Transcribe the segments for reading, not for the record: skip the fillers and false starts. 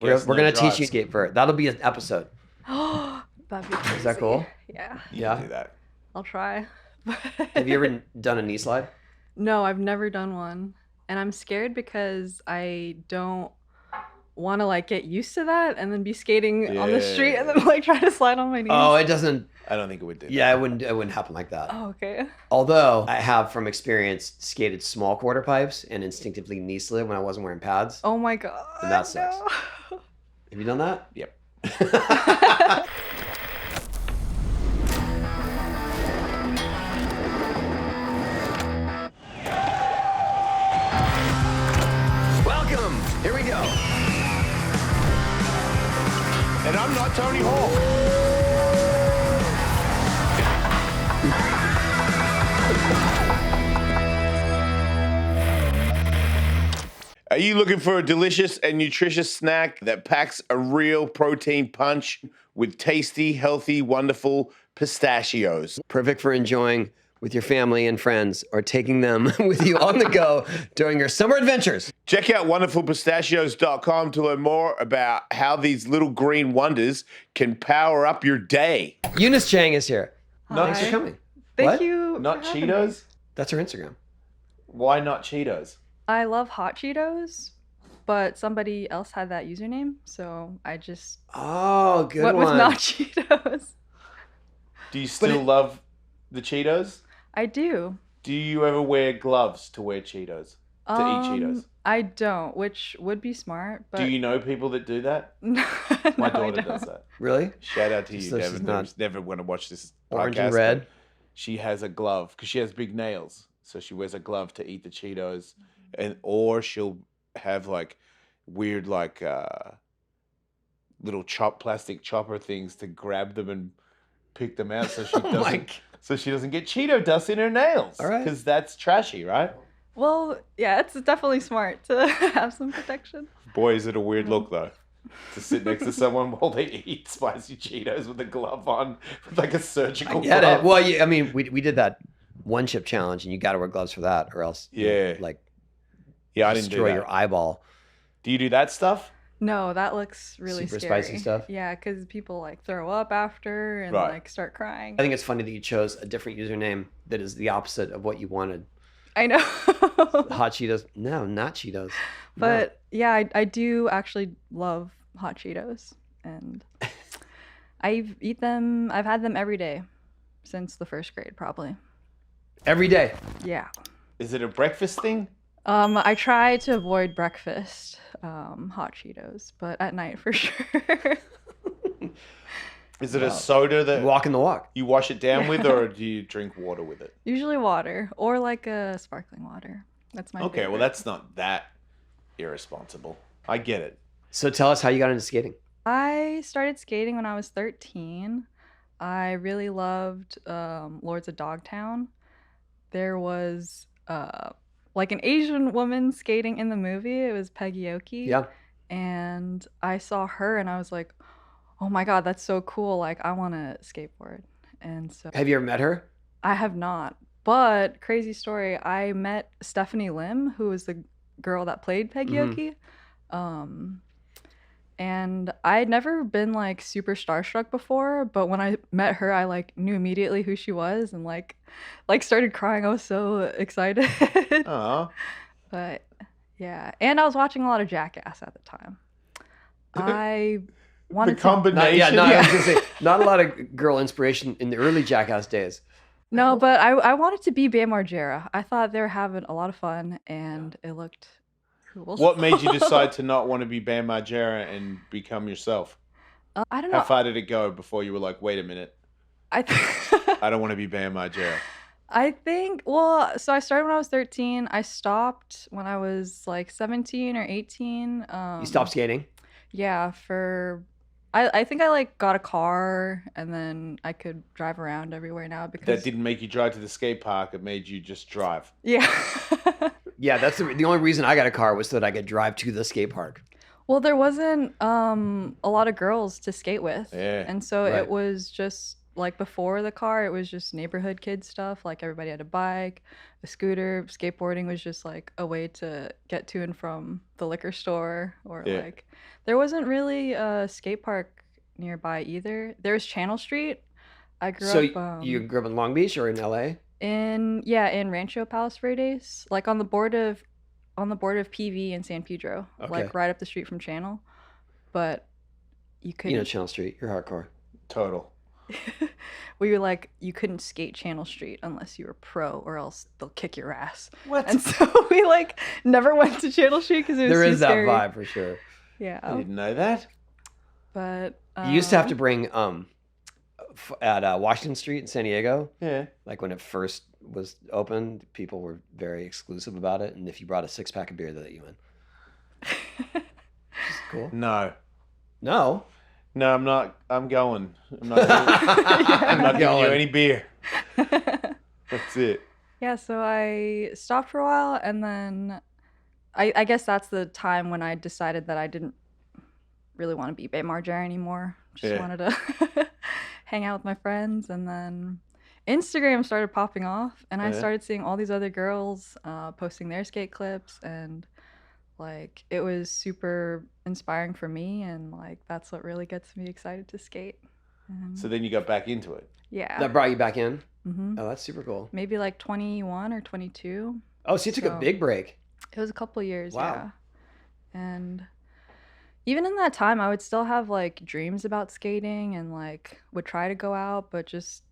We're gonna teach you skate vert. That'll be an episode. That'd be crazy. Is that cool? Yeah. You can do that. I'll try. Have you ever done a knee slide? No, I've never done one. And I'm scared because I don't want to like get used to that and then be skating on the street and then like try to slide on my knees. Oh, it doesn't. I don't think it would do. Yeah, it wouldn't happen like that. Oh, okay. Although I have from experience skated small quarter pipes and instinctively knee slid when I wasn't wearing pads. Oh my god. And that sucks. No. Have you done that? Yep. Welcome. Here we go. And I'm not Tony Hawk. Are you looking for a delicious and nutritious snack that packs a real protein punch with tasty, healthy, wonderful pistachios? Perfect for enjoying with your family and friends or taking them with you on the go during your summer adventures. Check out wonderfulpistachios.com to learn more about how these little green wonders can power up your day. Eunice Chang is here. Hi. Thanks for coming. Thank What? you. Not for having me. Cheetos? That's her Instagram. Why not Cheetos? I love hot Cheetos, but somebody else had that username, so I just Oh, good went one. with not Cheetos. Do you still love the Cheetos? I do. Do you ever wear gloves to wear Cheetos? To eat Cheetos? I don't, which would be smart, but Do you know people that do that? No, My I daughter don't. does that. Really? Shout out to you, So she's Devin. not Never want to watch this Orange podcast, and red. but She has a glove because she has big nails, so she wears a glove to eat the Cheetos, or she'll have like weird like little plastic chopper things to grab them and pick them out, so she Oh my doesn't. So she doesn't get Cheeto dust in her nails. All right. Because that's trashy, right? Well, yeah, it's definitely smart to have some protection. Boy, is it a weird look though. To sit next to someone while they eat spicy Cheetos with a glove on, with like a surgical I get glove. it. Well, I mean, we did that one chip challenge, and you got to wear gloves for that, or else Yeah. like Yeah, I didn't do destroy that. your eyeball. Do you do that stuff? No, that looks really Super scary. spicy stuff? Yeah, because people like throw up after and Right. like start crying. I think it's funny that you chose a different username that is the opposite of what you wanted. I know. Hot Cheetos? No, not Cheetos. But yeah, I do actually love hot Cheetos, and I've had them every day since the first grade, probably. Every day. Yeah. Is it a breakfast thing? I try to avoid breakfast, hot Cheetos, but at night for sure. Is it a soda that Walking the walk. you wash it down with, or do you drink water with it? Usually water or like a sparkling water. That's my Okay, well favorite. that's not that irresponsible. I get it. So tell us how you got into skating. I started skating when I was 13. I really loved Lords of Dogtown. There was like an Asian woman skating in the movie. It was Peggy Oki. Yeah. And I saw her and I was like, oh my God, that's so cool. Like, I want to skateboard. And so Have you ever met her? I have not. But crazy story, I met Stephanie Lim, who was the girl that played Peggy Mhm. Oki. And I had never been like super starstruck before, but when I met her, I like knew immediately who she was and like started crying. I was so excited. Aw. But yeah, and I was watching a lot of Jackass at the time. I The wanted to combination. I was gonna say, not a lot of girl inspiration in the early Jackass days. No, but I wanted to be Bam Margera. I thought they were having a lot of fun and it looked cool. What made you decide to not want to be Bam Margera and become yourself? I don't How know. far did it go before you were like, wait a minute, I I don't want to be Bam Margera? I think, well, so I started when I was 13. I stopped when I was like 17 or 18. You stopped skating? Yeah, I think I like got a car and then I could drive around everywhere now because That didn't make you drive to the skate park. It made you just drive. yeah. Yeah, that's the only reason I got a car was so that I could drive to the skate park. Well, there wasn't a lot of girls to skate with. Yeah, And so right. it was just like before the car, it was just neighborhood kid stuff. Like everybody had a bike, a scooter. Skateboarding was just like a way to get to and from the liquor store, or Yeah. like there wasn't really a skate park nearby either. There was Channel Street. I grew So up you grew up in Long Beach or in LA? in Rancho Palos Verdes, like on the board of PV and San Pedro, Okay. like right up the street from Channel. But you couldn't. You know Channel Street. You're hardcore. Total. We were like, you couldn't skate Channel Street unless you were pro, or else they'll kick your ass. What? And so we like never went to Channel Street because it was There too is that scary. vibe for sure. I Yeah, didn't know that. but You used to have to bring at Washington Street in San Diego, Yeah. like when it first was opened, people were very exclusive about it, and if you brought a 6-pack of beer, they let you in. Which is cool. No. No. No, I'm not. I'm going. I'm not. I'm not giving you any beer. That's it. Yeah, so I stopped for a while, and then I guess that's the time when I decided that I didn't really want to be Bay Margera anymore. Just Yeah. wanted to hang out with my friends, and then Instagram started popping off, and I Yeah. started seeing all these other girls posting their skate clips, and like it was super inspiring for me, and like that's what really gets me excited to skate. And, So then you got back into it. yeah. That brought you back in? hmm Oh, that's super cool. Maybe like 21 or 22. Oh, so you took a So- big break. It was a couple years, Wow. yeah. And even in that time, I would still have like dreams about skating and like would try to go out, but just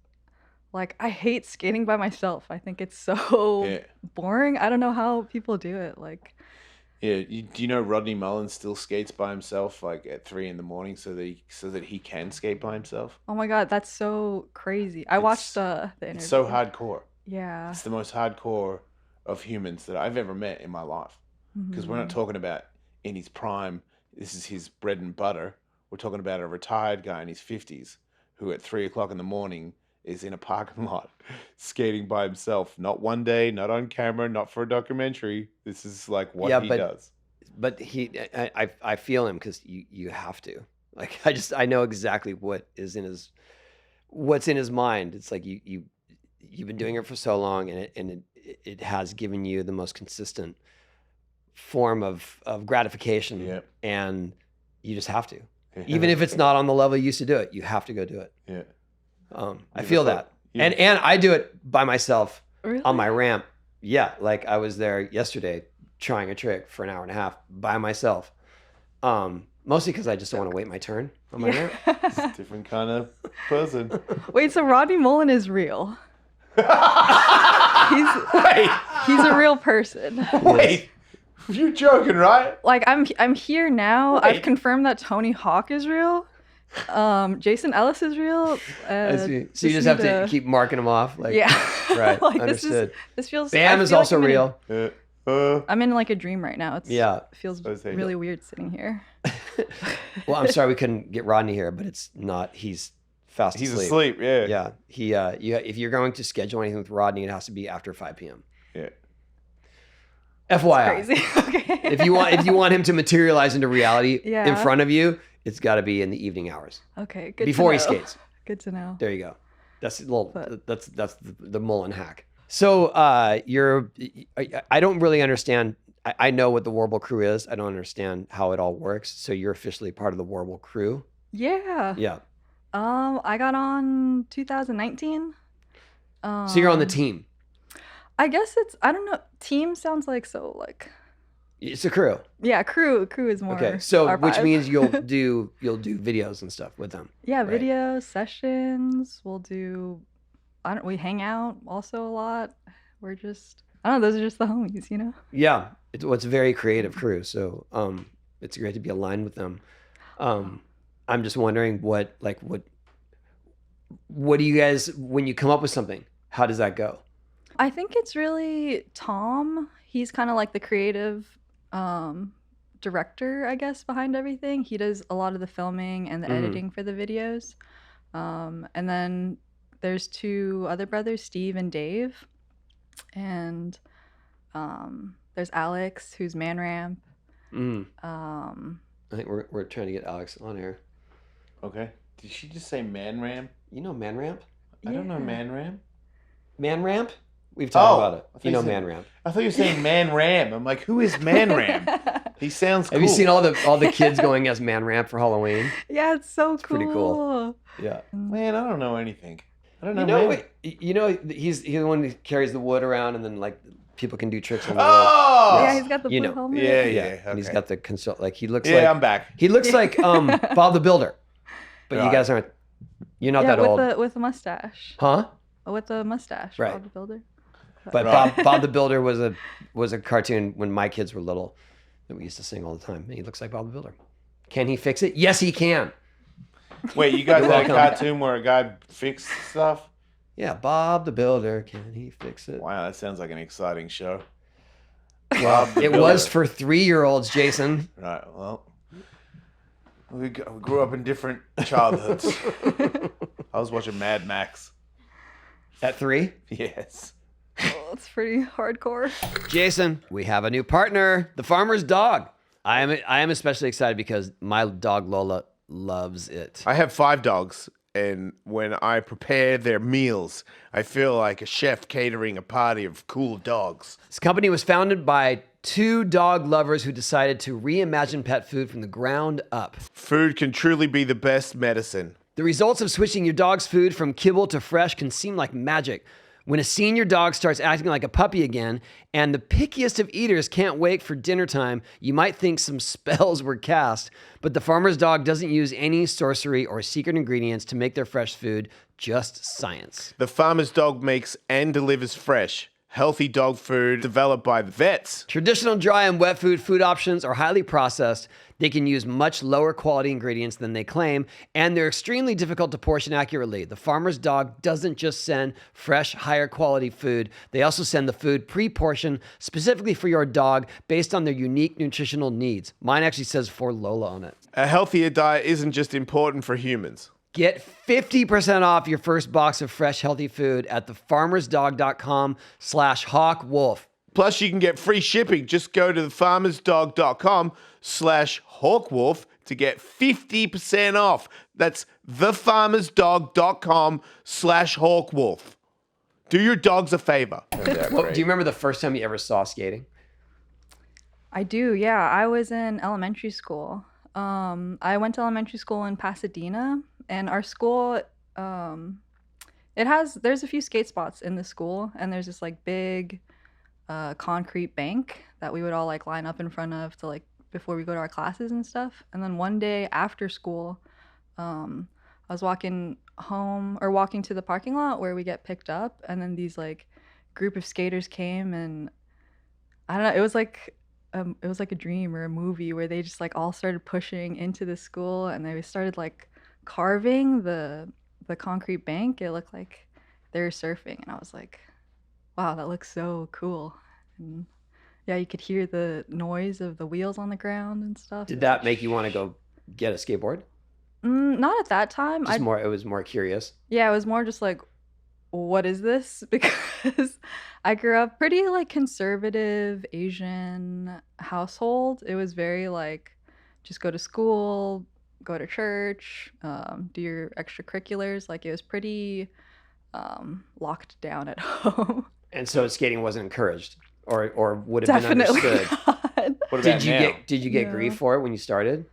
like I hate skating by myself. I think it's so Yeah. boring. I don't know how people do it. Like, Yeah. Do you know Rodney Mullen still skates by himself, like at 3 a.m, so that he can skate by himself? oh my God, that's so crazy. I watched the interview. It's so hardcore. Yeah. It's the most hardcore of humans that I've ever met in my life. Because we're not Mhm. talking about in his prime. This is his bread and butter. We're talking about a retired guy in his 50s who at 3 o'clock in the morning is in a parking lot skating by himself. Not one day, not on camera, not for a documentary. This is like what Yeah, he but- does. But I feel him because you have to. Like I know exactly what's in his mind. It's like you've been doing it for so long, and it has given you the most consistent form of gratification, Yep. and you just have to. Even if it's not on the level you used to do it, you have to go do it. Yeah. I You feel just that, like- and I do it by myself Really? on my ramp. Yeah, like I was there yesterday trying a trick for an hour and a half by myself. Mostly because I just don't want to wait my turn on my ramp. He's a different kind of person. Wait, so Rodney Mullen is real? Wait, He's a real person. wait. You're joking, right? Like I'm here now. Wait. I've confirmed that Tony Hawk is real. Jason Ellis is real. I see. So you just have to keep marking them off. Like, yeah. right. Like Understood. this feels. Bam I is feel like also I'm in a- real. I'm in like a dream right now. It's Yeah. It feels I see. really weird sitting here. Well, I'm sorry we couldn't get Rodney here, but it's not. He's fast He's asleep. asleep. Yeah. Yeah. He. If you're going to schedule anything with Rodney, it has to be after 5 p.m. Yeah. FYI. Crazy. Okay. If you want him to materialize into reality in Yeah. front of you, it's got to be in the evening hours Okay. Good. before to he know. skates. Good to know. There you go. That's a little. But- That's the Mullen hack. So you're. I don't really understand. I know what the Warble crew is. I don't understand how it all works. So you're officially part of the Warble crew. Yeah. Yeah. I got on 2019. So you're on the team. I guess I don't know. Team sounds like so like. It's a crew. Yeah, crew is more. Okay. So our which vibe. means you'll do videos and stuff with them. Yeah, right. video sessions. We'll do. We hang out also a lot. We're just. I don't know. Those are just the homies, you know. Yeah. It's a very creative crew. So it's great to be aligned with them. I'm just wondering what do you guys, when you come up with something, how does that go? I think it's really Tom. He's kind of like the creative director, I guess, behind everything. He does a lot of the filming and the Mhm. editing for the videos. And then there's 2 other brothers, Steve and Dave. And there's Alex, who's Man Ramp. Mm. Um, I think we're trying to get Alex on here. Okay. Did she just say man ram? You know Man Ramp? I don't know Yeah. man ram. Man Ramp? We've talked about it. I thought You know said- Man Ramp. I thought you were saying man ram. I'm like, who is man ram? He sounds cool. Have you seen all the kids going as Man Ramp for Halloween? Yeah, it's so cool. pretty cool. Yeah. Man, I don't know anything. I don't know. You know, man. you know, he's the one who carries the wood around, and then like people can do tricks on the wood. Oh, Yeah, he's got the You blue know. helmet. Yeah. And he's okay. got the consult. Like he looks Yeah, like I'm back. he looks like Bob the Builder, but you Right. guys aren't. You're not yeah, that old, with a mustache. huh? With a mustache, Right. Bob the Builder. But Right. Bob the Builder was a cartoon when my kids were little that we used to sing all the time. He looks like Bob the Builder. Can he fix it? Yes, he can. Wait, you guys You're had a welcome. cartoon where a guy fixed stuff? Yeah, Bob the Builder. Can he fix it? Wow, that sounds like an exciting show. Well, Bob the it was Builder. for 3-year-olds, Jason. Right. Well, we grew up in different childhoods. I was watching Mad Max. At 3? Yes. Oh, it's pretty hardcore. Jason, we have a new partner, the farmer's dog. I am especially excited because my dog Lola loves it. I have 5 dogs, and when I prepare their meals, I feel like a chef catering a party of cool dogs. This company was founded by 2 dog lovers who decided to reimagine pet food from the ground up. Food can truly be the best medicine. The results of switching your dog's food from kibble to fresh can seem like magic. When a senior dog starts acting like a puppy again, and the pickiest of eaters can't wait for dinner time, you might think some spells were cast. But the farmer's dog doesn't use any sorcery or secret ingredients to make their fresh food, just science. The farmer's dog makes and delivers fresh, healthy dog food developed by the vets. Traditional dry and wet food options are highly processed. They can use much lower quality ingredients than they claim, and they're extremely difficult to portion accurately. The farmer's dog doesn't just send fresh, higher quality food. They also send the food pre-portioned specifically for your dog based on their unique nutritional needs. Mine actually says for Lola on it. A healthier diet isn't just important for humans. Get 50% off your first box of fresh, healthy food at thefarmersdog.com/hawkwolf. Plus, you can get free shipping. Just go to thefarmersdog.com/hawkwolf to get 50% off. That's thefarmersdog.com/hawkwolf. Do your dogs a favor. Well, do you remember the first time you ever saw skating? I do, yeah. I was in elementary school. I went to elementary school in Pasadena, and our school, there's a few skate spots in the school, and there's this like big concrete bank that we would all like line up in front of to like before we go to our classes and stuff. And then one day after school, I was walking home or walking to the parking lot where we get picked up, and then these like group of skaters came, and I don't know, it was like a dream or a movie where they just like all started pushing into the school, and they started like carving the concrete bank. It looked like they were surfing, and I was like, wow, that looks so cool. And yeah, you could hear the noise of the wheels on the ground and stuff. Did that make you want to go get a skateboard? Not at that time. It was more curious. Yeah, it was more just like, what is this? Because I grew up pretty like conservative Asian household. It was very like, just go to school, go to church, do your extracurriculars. Like it was pretty locked down at home. And so skating wasn't encouraged or would have been Definitely understood. not. What about now? Did you get No. grief for it when you started?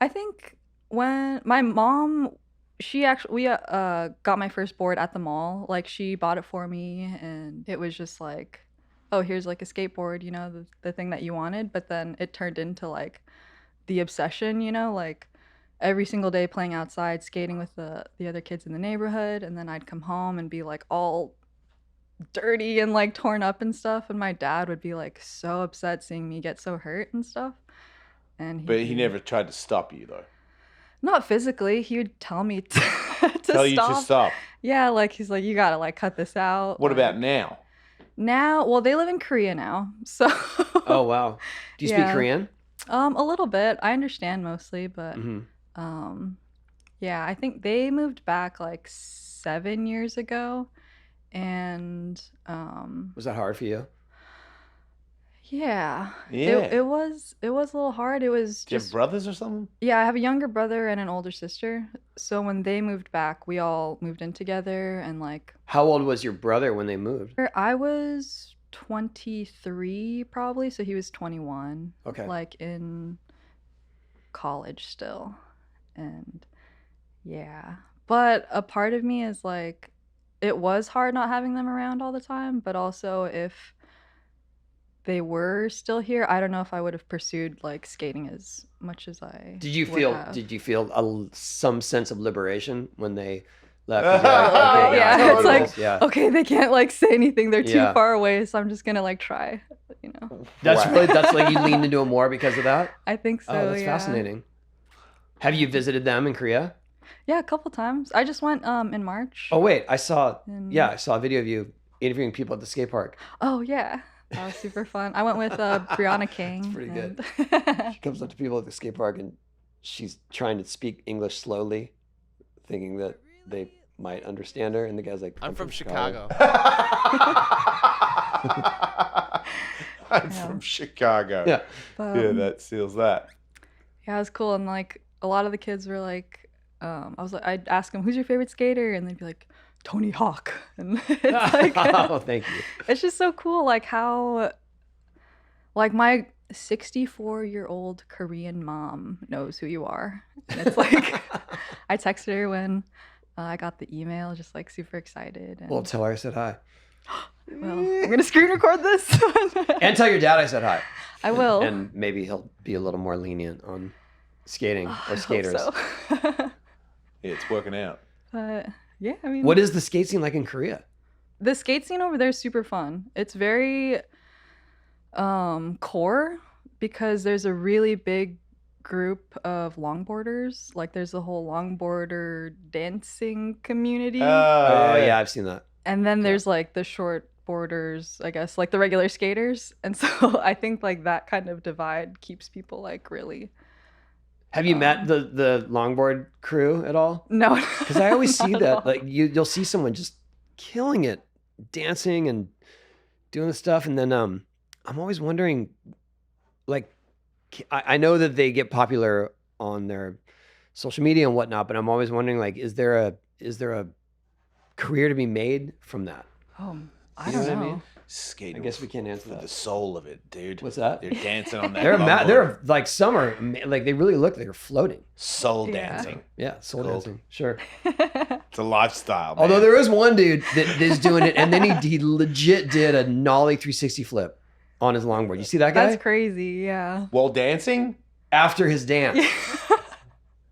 I think when my mom, we got my first board at the mall. Like she bought it for me, and it was just like, oh, here's like a skateboard, you know, the thing that you wanted. But then it turned into like the obsession, you know, like every single day playing outside, skating with the other kids in the neighborhood. And then I'd come home and be like all dirty and like torn up and stuff. And my dad would be like so upset seeing me get so hurt and stuff. And he'd But he be- never tried to stop you, though. Not physically. He would tell me to Tell you to stop. Yeah, like he's like, you gotta like cut this out. What about like- now? now? Well, they live in Korea now, so Oh wow. Do you speak Yeah. Korean? a little bit. I understand mostly, but Hmm. yeah, I think they moved back like 7 years ago, and Was that hard for you? Yeah. Yeah. It was a little hard. It was Do you have just brothers or something? yeah, I have a younger brother and an older sister. So when they moved back, we all moved in together and like How old was your brother when they moved? I was 23 probably, so he was 21. Okay. Like in college still. And yeah. But a part of me is like it was hard not having them around all the time, but also if they were still here, I don't know if I would have pursued like skating as much as I Did you would feel have. some sense of liberation when they left? Oh, You're like, okay, now I yeah, can it's do like this. Yeah. okay, they can't like say anything; they're too Yeah. far away. So I'm just gonna like try, you know. That's Wow. that's like you leaned into it more because of that. I think so. Oh, that's yeah. fascinating. Have you visited them in Korea? Yeah, a couple times. I just went in March. Oh wait, I saw And- I saw a video of you interviewing people at the skate park. Oh yeah, that was super fun. I went with Brianna King. pretty good. and- She comes up to people at the skate park and she's trying to speak English slowly, thinking that they might understand her, and the guy's like, I'm from Chicago. I'm Yeah. from Chicago. Yeah. Yeah, that seals that. Yeah, it was cool. And like a lot of the kids were like, I was like, I'd ask them, who's your favorite skater? And they'd be like, Tony Hawk. And it's like, oh, thank you. it's just so cool. Like how, like my 64-year-old Korean mom knows who you are. And it's like, I texted her when I got the email, just like super excited. And, Well, tell her I said hi. well, I'm going to screen record this. And tell your dad I said hi. I will. And maybe he'll be a little more lenient on skating I or hope skaters. so. Yeah, it's working out. But yeah, I mean, What is the skate scene like in Korea? the skate scene over there is super fun. It's very core because there's a really big group of longboarders. Like there's a whole longboarder dancing community. Oh, yeah, I've seen that. And then there's like the short boarders, I guess, like the regular skaters. And so I think like that kind of divide keeps people like really Have you met the longboard crew at all? no. Because I always see not at that, all. like you'll see someone just killing it, dancing and doing the stuff, and then I'm always wondering, like, I know that they get popular on their social media and whatnot, but I'm always wondering, like, is there a career to be made from that? Oh, I You don't know know. what I mean? Skating. I guess we can't answer for that. the soul of it, dude. What's that? They're dancing on that. They're longboard. like some are like they really look like they're floating. soul Yeah. dancing. Yeah, soul Cool. dancing, sure. It's a lifestyle. Although man. there is one dude that is doing it, and then he legit did a nollie 360 flip on his longboard. You see that guy? That's crazy. Yeah. while dancing, After his dance,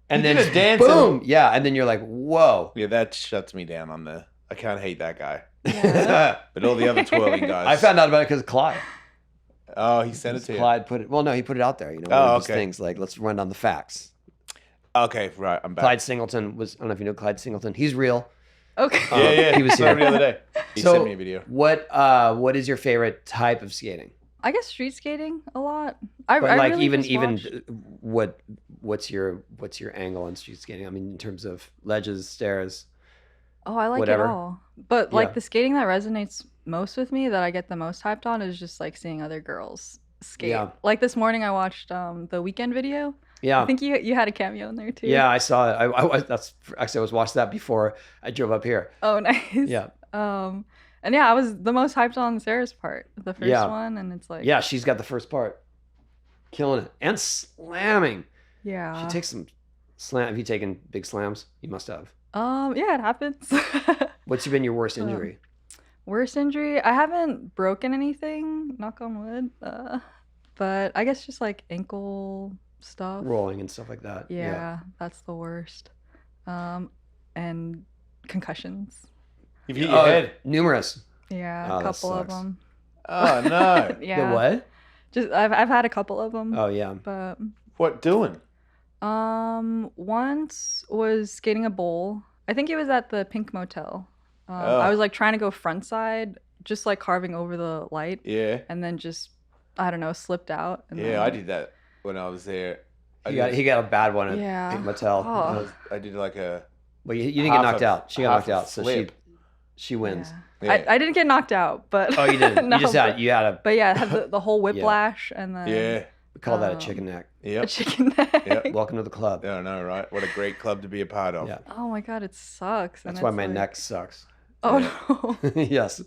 and He then did a dance boom, yeah, and then you're like, whoa. yeah, that shuts me down on the. I can't hate that guy, Yeah. but all the other twirling guys. I found out about it because Clyde. Oh, he sent it to you. Clyde put it. Well, no, he put it out there. You know, Oh, one of these okay. things like let's run down the facts. Okay, right. I'm back. Clyde Singleton was. I don't know if you know Clyde Singleton. He's real. Okay. Yeah. He was Saw him here. the other day. He So- sent me a video. What is your favorite type of skating? I guess street skating a lot. I But I like really even just even watched- what's your angle on street skating? I mean, in terms of ledges, stairs. Oh, I like whatever. it all. But like Yeah. the skating that resonates most with me, that I get the most hyped on, is just like seeing other girls skate. Yeah. Like this morning, I watched the Weekend video. Yeah. I think you had a cameo in there too. Yeah, I saw it. I was watched that before I drove up here. Oh, nice. Yeah. And yeah, I was the most hyped on Sarah's part, the first Yeah. one, and it's like Yeah, she's got the first part. Killing it. And slamming. yeah. She takes some slam. Have you taken big slams? You must have. Yeah, it happens. What's been your worst injury? Worst injury? I haven't broken anything, knock on wood. But I guess just like ankle stuff. Rolling and stuff like that. Yeah, that's the worst. And concussions. You've hit your head. Numerous. Yeah, Oh, a that couple of sucks. them. Oh no! Yeah. The what? Just I've had a couple of them. Oh yeah. But What doing? once was skating a bowl. I think it was at the Pink Motel. Oh. I was like trying to go front side, just like carving over the light, Yeah, and then just I don't know, slipped out. And yeah. then- I did that when I was there. He got a bad one at Yeah. Pink Motel. Oh. I did like a. Well, you didn't get half knocked a- out. She got half knocked a out. So flip. she wins. Yeah. Yeah. I didn't get knocked out, but Oh, you didn't. No, You just had a. But yeah, I had the whole whiplash and then Yeah. We call that a chicken neck. a Yep. chicken neck. Yep. Welcome to the club. I know, right? What a great club to be a part of. Yeah. Oh my god, it sucks. That's and why it's my like- neck sucks. Oh no. Yes.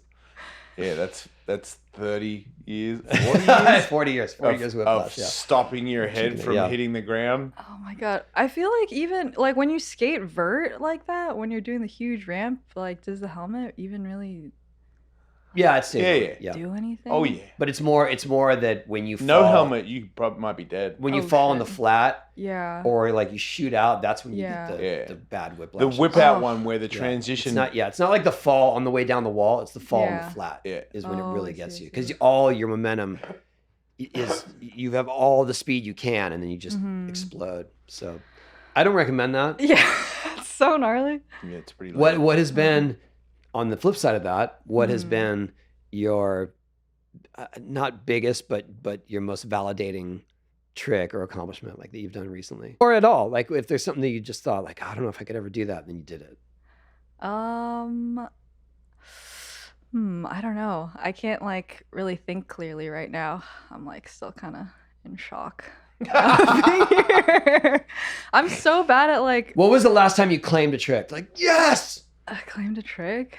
Yeah, that's 30 years, 40 years 40 years. 40 years of whiplash. Yeah. stopping your head Chicken, from yeah. hitting the ground. Oh my god. I feel like even like when you skate vert like that, when you're doing the huge ramp, like does the helmet even really Yeah, it's safe. Yeah. do anything? Oh yeah. But it's more that when you fall, No helmet, you probably might be dead. when you Oh, fall on shit. the flat Yeah. or like you shoot out, that's when you Yeah. get Yeah. the bad whiplash. The whip out Oh. one where the Yeah. transition. It's not like the fall on the way down the wall. It's the fall on Yeah. the flat. Yeah. Is when it Oh, really I see, gets I you because see. all your momentum is you have all the speed you can and then you just Mhm. explode. So I don't recommend that. Yeah. It's so gnarly. Yeah, it's pretty. What has been on the flip side of that? What has Mhm. been your not biggest but your most validating trick or accomplishment like that you've done recently or at all? Like if there's something that you just thought like I don't know if I could ever do that, then you did it. I don't know. I can't like really think clearly right now. I'm like still kind of in shock. Being here. I'm so bad at like What was the last time you claimed a trick? Like yes. I claimed a trick.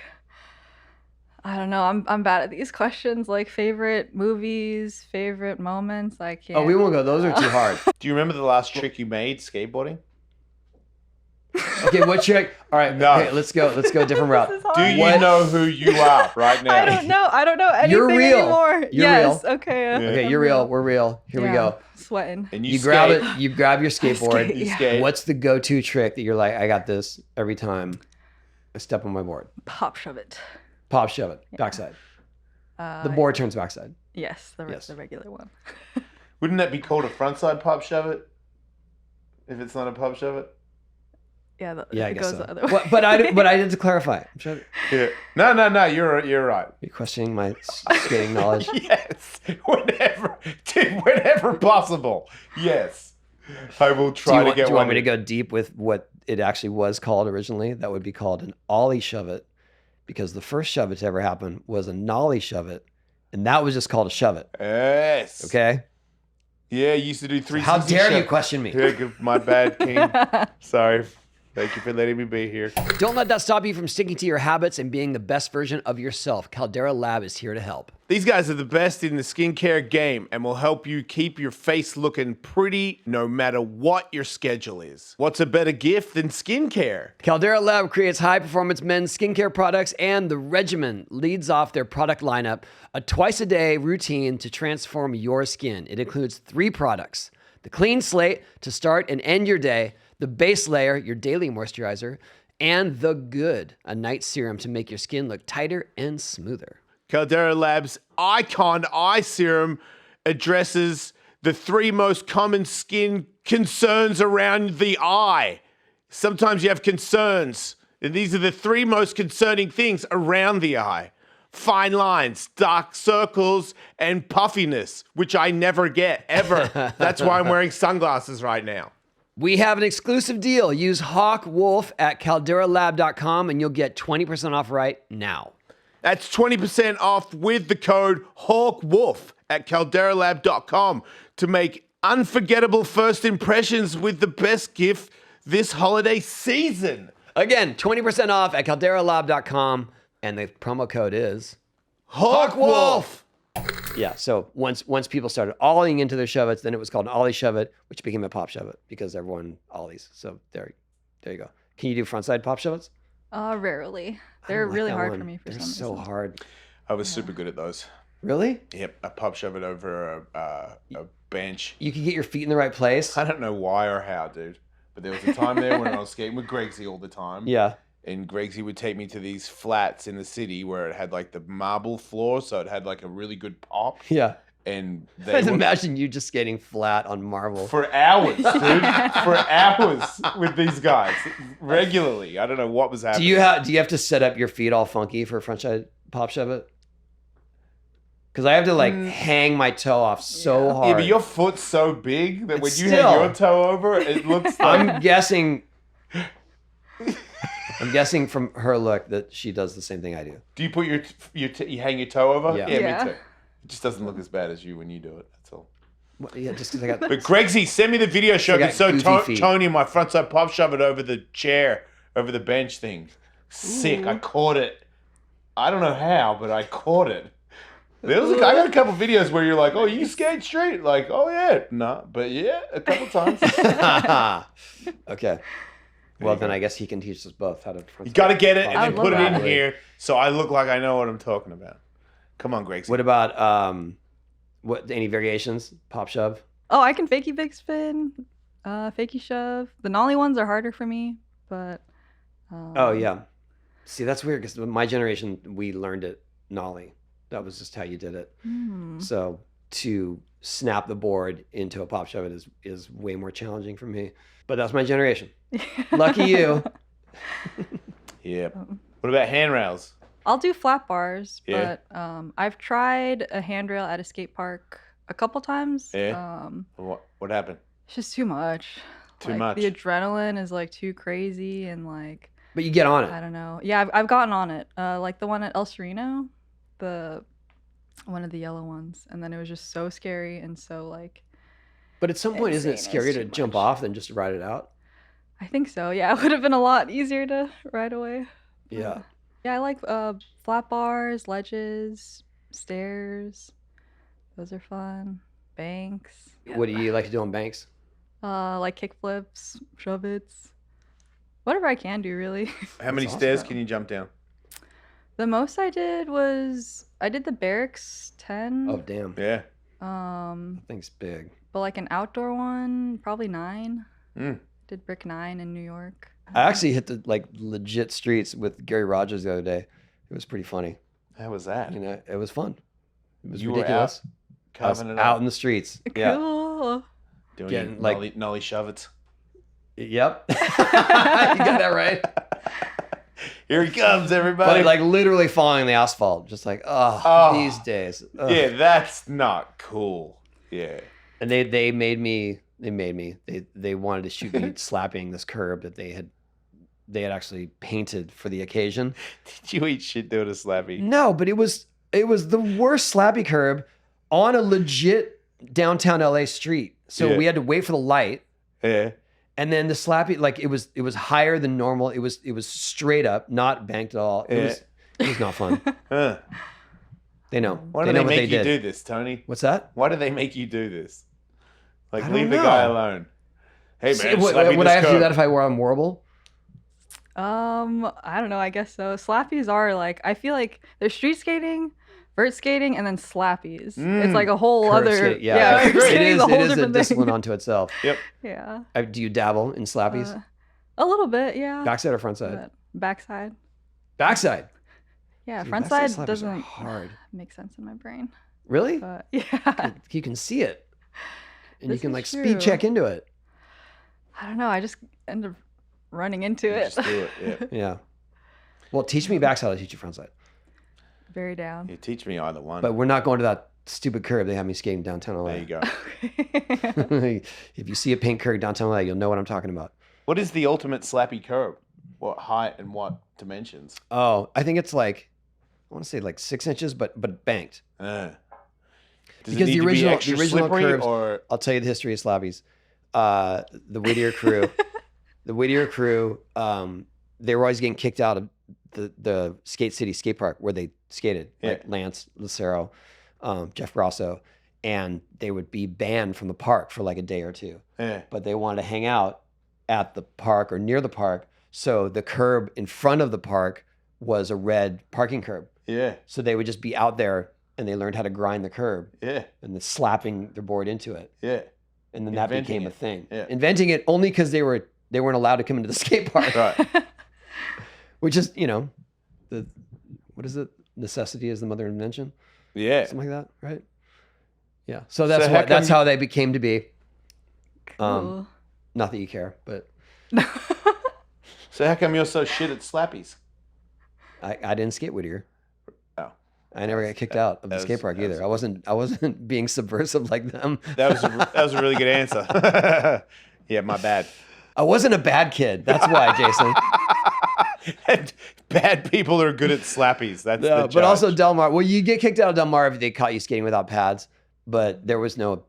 I don't know. I'm bad at these questions. Like favorite movies, favorite moments. I can't. Oh, we won't go. Those are too hard. Do you remember the last trick you made skateboarding? Okay, what trick? All right, No. okay, let's go. Let's go a different route. This is Do hard. you What? know who you are right now? I don't know. I don't know anything You're real. anymore. You're yes. real. Okay. Yeah. Okay, I'm you're real. We're real. Here we Yeah, go. Sweating. And You grab skate. it. You grab your skateboard. skate. You Yeah. skate. What's the go-to trick that you're like, I got this every time I step on my board? Pop shove it. Pop, shove it, backside. The board turns backside. Yes, Yes. the regular one. Wouldn't that be called a frontside pop shove it? If it's not a pop shove it? Yeah, I it guess goes so. the other way. But I did to clarify. I'm sure Yeah. No. You're right. you're questioning my skating knowledge. Yes. Whenever possible. Yes. I will try to get do you one. want me to go deep with what it actually was called originally? That would be called an ollie shove it, because the first shove it to ever happen was a nollie shove it, and that was just called a shove it. Yes. Okay. Yeah, you used to do 360 How dare you shove- question me? Yeah, my bad, King. Sorry. Thank you for letting me be here. Don't let that stop you from sticking to your habits and being the best version of yourself. Caldera Lab is here to help. These guys are the best in the skincare game and will help you keep your face looking pretty no matter what your schedule is. What's a better gift than skincare? Caldera Lab creates high-performance men's skincare products, and the regimen leads off their product lineup, a twice-a-day routine to transform your skin. It includes 3 products: the Clean Slate to start and end your day, the Base Layer, your daily moisturizer, and the Good, a night serum to make your skin look tighter and smoother. Caldera Lab's Icon Eye Serum addresses the 3 most common skin concerns around the eye. Sometimes you have concerns, and these are the 3 most concerning things around the eye: fine lines, dark circles, and puffiness, which I never get, ever. That's why I'm wearing sunglasses right now. We have an exclusive deal. Use Hawk Wolf at calderalab.com and you'll get 20% off right now. That's 20% off with the code HawkWolf at calderalab.com to make unforgettable first impressions with the best gift this holiday season. Again, 20% off at calderalab.com, and the promo code is HawkWolf. yeah. So once people started ollieing into their shove-its, then it was called an ollie shove-it, which became a pop shove-it because everyone ollies. So there you go. Can you do frontside pop shove-its? Rarely. I They're don't like really that hard one. for me for They're some so reason. hard. I was super good at those. Really? Yep, I pop shove it over a bench. You can get your feet in the right place. I don't know why or how, dude. But there was a time there when I was skating with Gregsy all the time. Yeah. And Gregsy would take me to these flats in the city where it had like the marble floor, so it had like a really good pop. Yeah. And I they just would, imagine you just skating flat on marble. for hours, dude, for hours with these guys regularly. I don't know what was happening. Do you have to set up your feet all funky for a frontside pop shove it? Because I have to like hang my toe off so Yeah. hard. Yeah, but your foot's so big that when It's you still- hang your toe over, it looks like I'm guessing. I'm guessing from her look that she does the same thing I do. Do you put you hang your toe over? Yeah. Yeah. Me too. It just doesn't look as bad as you when you do it. That's all. Well, yeah, just because I got. But Gregsy, send me the video show. I got It's so goofy feet. Tony, my front side pop shove it over the chair, over the bench thing. Sick. I caught it. I don't know how, but I caught it. I got a couple videos where you're like, oh, you skate straight. Like, oh, yeah. No, but yeah, a couple times. Okay. Well, then I guess he can teach us both how to. You got to get it and I then would put it love in that. here so I look like I know what I'm talking about. Come on, Gregsy. What about any variations? Pop shove? Oh, I can fakie big spin, fakie shove. The nollie ones are harder for me, but. Oh, yeah. See, that's weird because my generation, we learned it nollie. That was just how you did it. So to snap the board into a pop shove is way more challenging for me. But that's my generation. Lucky you. Yeah. What about handrails? I'll do flat bars, Yeah. but I've tried a handrail at a skate park a couple times. Yeah. What happened? It's just too much. Too Like, much. The adrenaline is like too crazy and like But you get on I it. don't know. Yeah, I've gotten on it. Like the one at El Sereno, one of the yellow ones, and then it was just so scary and so like. But at some point, isn't it Insane, scarier it's to too jump much. off than just to ride it out? I think so. Yeah, it would have been a lot easier to ride away. Yeah. Yeah, I like flat bars, ledges, stairs. Those are fun. Banks. What do you like to do on banks? Like kick flips, shove its. Whatever I can do, really. How many awesome. stairs can you jump down? The most I did was I did the barracks 10. Oh, damn. Yeah. Um, That thing's big. but like an outdoor one, probably 9. Mm. Did brick 9 in New York. I actually hit the like legit streets with Gary Rogers the other day. It was pretty funny. How was that? You know, it was fun. It was You were ridiculous. I was Carving it out up. in the streets. Yeah. Cool. Doing getting, your like- nollie shove-its. Yep. You got that right. Here he comes, everybody. But like literally falling the asphalt, just like Oh. these days. Ugh. Yeah, that's not cool. Yeah. And they made me. They wanted to shoot me slapping this curb that they had actually painted for the occasion. Did you eat shit doing a slappy? No, but it was the worst slappy curb on a legit downtown LA street. So Yeah. we had to wait for the light. Yeah. And then the slappy, like it was higher than normal. It was straight up, not banked at all. Yeah. It was not fun. Huh. They know. Why they do know they what make they you did. do this, Tony? What's that? Why do they make you do this? Like, I don't leave the guy know. alone. Hey, See, man, would slap me would this I have to do curb. that if I were on Warble? I don't know. I guess so. Slappies are like, I feel like there's street skating, vert skating, and then slappies. It's like a whole Curb other. skate, Yeah, I curb agree. skating's a whole it is a different discipline thing. unto itself. Yep. Yeah. Do you dabble in slappies? A little bit, yeah. Backside or front side? But backside. Backside. Yeah, Dude, front backside side slappies are doesn't hard. make sense in my brain. Really? But yeah, You can see it, and you This can is like speed true. check into it. I don't know. I just end up running into You it. just do it, yeah. Yeah. Well, teach me backside. I'll teach you front side. Very down. You teach me either one. But we're not going to that stupid curb they have me skating downtown LA. There you go. If you see a pink curb downtown LA, you'll know what I'm talking about. What is the ultimate slappy curb? What height and what dimensions? Oh, I think it's like, I want to say like 6 inches, but banked. Does Because it need the to be original extra slippery curves, or I'll tell you the history of slappies. The Whittier crew, they were always getting kicked out of the Skate City skate park where they skated, like Lance, Lucero, Jeff Grosso, and they would be banned from the park for like a day or two. yeah. But they wanted to hang out at the park or near the park. So the curb in front of the park was a red parking curb. Yeah. So they would just be out there and they learned how to grind the curb Yeah. and then slapping their board into it. Yeah. And then that Inventing became it. a thing. Yeah. Inventing it only because they weren't allowed to come into the skate park, Right. which is, what is it? Necessity is the mother of invention. Yeah. Something like that, right? Yeah. So that's how come how they became to be. Cool. Not that you care, but So how come you're so shit at slappies? I didn't skate Whittier. Oh. I never got kicked out of the skate park either. I wasn't being subversive like them. That was a really good answer. Yeah, my bad. I wasn't a bad kid. That's why, Jason. And bad people are good at slappies. That's the No, but also judge. Del Mar. Well, you get kicked out of Del Mar if they caught you skating without pads, but there was no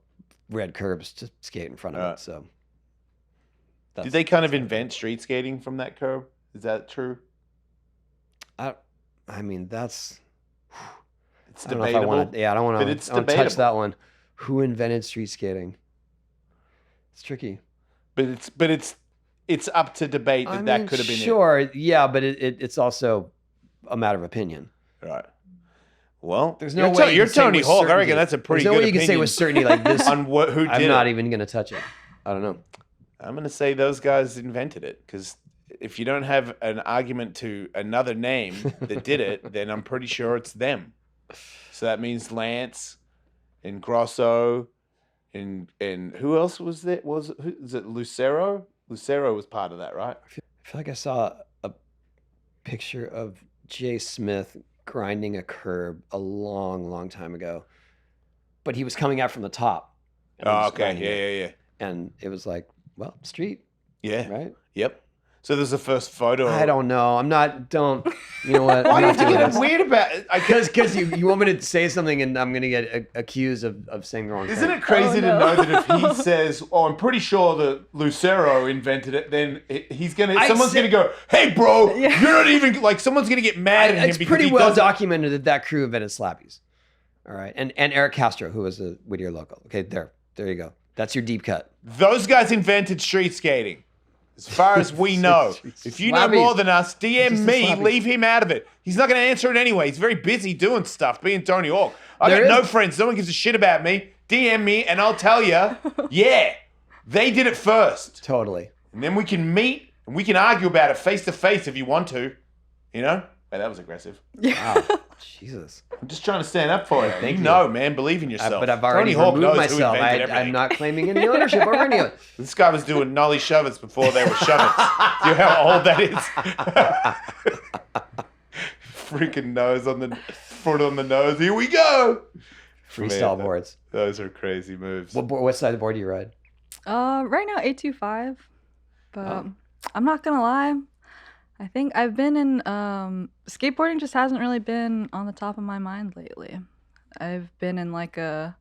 red curbs to skate in front of it. Right. So, Did they kind of invent street skating from that curb? Is that true? I mean, that's. It's I don't know if I debatable. want to. Yeah, I don't want But to. it's I don't touch debatable. that one. Who invented street skating? It's tricky. But it's up to debate that that could have been sure, yeah, but it's also a matter of opinion. it. Right. Well, There's no you're way you're can say Tony with Hawk. I certainty. reckon that's a pretty There's no good way you can say opinion with certainty like this. on who did I'm not it. even going to touch it. I don't know. I'm going to say those guys invented it because if you don't have an argument to another name that did it, then I'm pretty sure it's them. So that means Lance and Grosso and who else was there? Was it Lucero? Lucero was part of that, right? I feel like I saw a picture of Jay Smith grinding a curb a long, long time ago, but he was coming out from the top. and he Oh, was okay. grinding it. Yeah. And it was like, well, street, Yeah. right? Yep. So there's the first photo. I don't know. I'm not. Don't. You know what? Why I'm do you not think doing it's this. weird about it? Because you want me to say something and I'm going to get accused of saying the wrong Isn't thing. it crazy to no. know that if he says, "Oh, I'm pretty sure that Lucero invented it," then someone's say- gonna go, "Hey, bro, Yeah. you're not even like." Someone's gonna get mad at him It's because pretty he well doesn't. documented that crew invented slappies. All right, and Eric Castro, who was a Whittier local. Okay, there you go. That's your deep cut. Those guys invented street skating. As far as we know, if you know more than us, DM Just the me. slappies. Leave him out of it. He's not going to answer it anyway. He's very busy doing stuff, being Tony Hawk. I There got no is- friends. No one gives a shit about me. DM me, and I'll tell you. Yeah, they did it first, Totally. and then we can meet and we can argue about it face to face if you want to. You know? Man, that was aggressive. Wow. Jesus. I'm just trying to stand up for it. Thank you you. know, man. Believe in yourself. But I've already Tony Hawk removed knows myself. who invented everything. I'm not claiming any ownership over any of it. This guy was doing nollie shovets before they were shovets. Do you know how old that is? Freaking nose on the foot on the nose. Here we go. Freestyle Man, boards. Those are crazy moves. What side of the board do you ride? Right now 825, but Oh. I'm not gonna lie. I think I've been in skateboarding just hasn't really been on the top of my mind lately. I've been in like a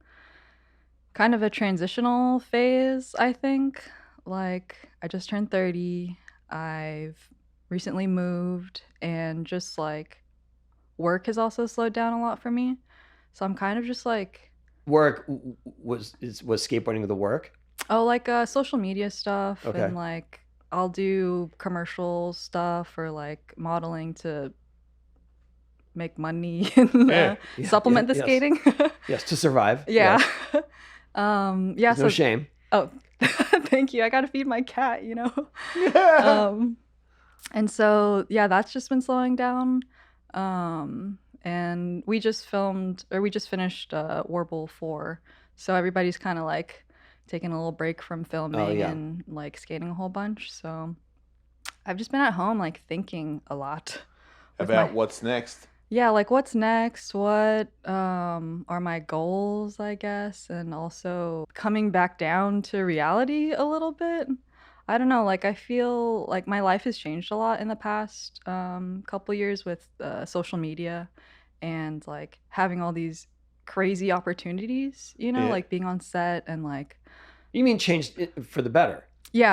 kind of a transitional phase, I think. Like I just turned 30. I've recently moved and just like work has also slowed down a lot for me. So I'm kind of just like Work was skateboarding the work? like social media stuff Okay. and like I'll do commercial stuff or like modeling to make money and Yeah. Yeah, supplement yeah, the yes. skating. Yes, to survive. Yeah. Yes. Yeah, There's so no shame. oh thank you. I gotta feed my cat, you know. Yeah. And so yeah, that's just been slowing down. And we just finished Warble 4. So everybody's kind of like taking a little break from filming yeah. and like skating a whole bunch. So I've just been at home like thinking a lot. with About my- what's next. Yeah, like what's next? What are my goals, I guess, and also coming back down to reality a little bit. I don't know, like I feel like my life has changed a lot in the past couple years with social media and like having all these crazy opportunities, you know, Yeah. like being on set and like You mean changed it for the better?